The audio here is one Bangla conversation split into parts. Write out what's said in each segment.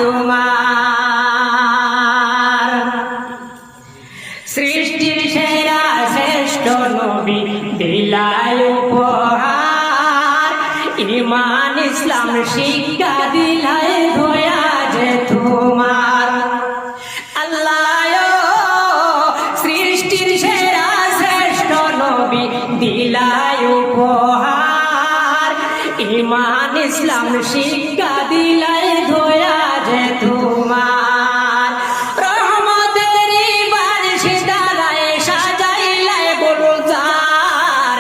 তোমার। সৃষ্টির সেরা শ্রেষ্ঠ নবী দিলাই উপহার, ঈমান ইসলাম শিক্ষা দিলাই দয়া যে তোমার। আল্লাহ সৃষ্টির সেরা শ্রেষ্ঠ নবী দিলাই উপহার, ঈমান ইসলাম শিক্ষা দিলাই দয়া যে তোমার। রহমতেরই বারিশ দ্বারায় সাজাইলাই গুলজার,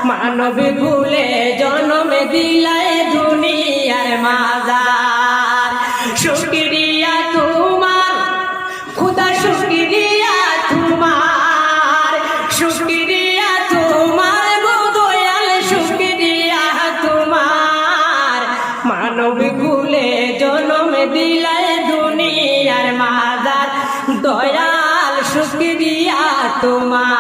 মানব ভুলে জন্ম দিলাই দুনিয়ার মাজার। শুকরিয়া তোমার খুদা, শুকরিয়া তোমার, শুকরিয়া তোমার গো দয়াল, শুকরিয়া তোমার। মানব কুলে জন্ম দিলাই দুনিয়ার মাজার, দয়াল শুকরিয়া তোমার।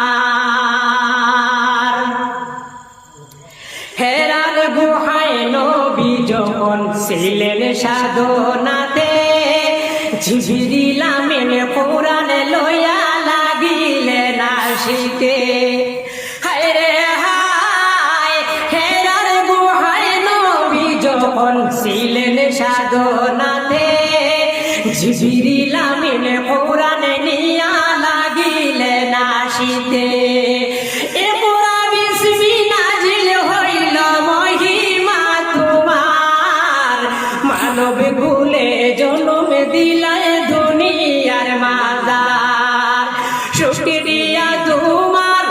হেরার গুহায় নবী যখন ছিলেন সাধনাতে, জিবরিল আমিন কোরআন লইয়া লাগিলেন আসিতে। হায় রে হায়, হেরার গুহায় নবী যখন ছিলেন সাধনাতে, জিবরিল আমিন কোরআন নিয়া লাগিলেন আসিতে। মানব ভুলে জন্ম দিলাই দুনিয়ার মাজার, শুকরিয়া তোমার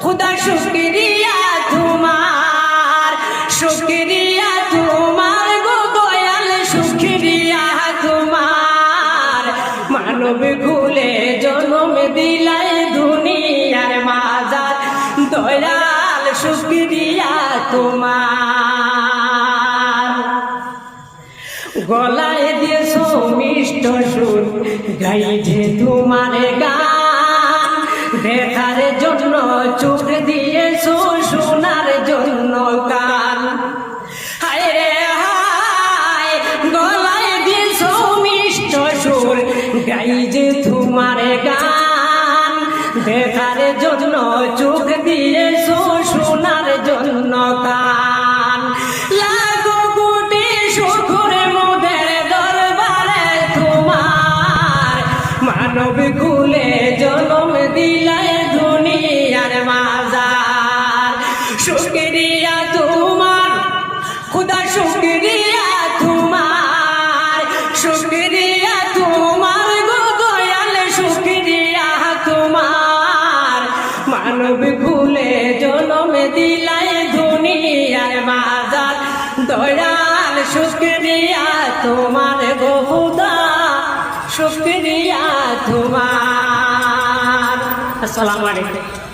খুদা, শুকরিয়া তোমার, শুকরিয়া তোমার গো দয়াল, শুকরিয়া তোমার। মানব ভুলে জন্ম দিলাই দুনিয়ার মাজার, দয়াল শুকরিয়া তোমার। গলায় দিয়েছো মিষ্ট সুর, গাইছে তোমার গান, দেখার জন্য চোখ দিয়েছো, শোনার জন্য কান। হায় রে হায়, গলায় দিয়েছো মিষ্ট সুর, গাইছে তোমার গান, দেখার জন্য চোখ দিয়েছো, শোনার জন্য কান। মানব কুলে জন্ম দিলাই দুনিয়ার মাজার, শুকরিয়া তোমার খুদা, শুকরিয়া তোমার, শুকরিয়া তোমার গো দয়াল, শুকরিয়া তোমার। মানব কুলে জন্ম দিলাই দুনিয়ার মাজার, দয়াল শুকরিয়া তোমার গো খুদা, শুকরিয়া তোমার। আসসালামু আলাইকুম।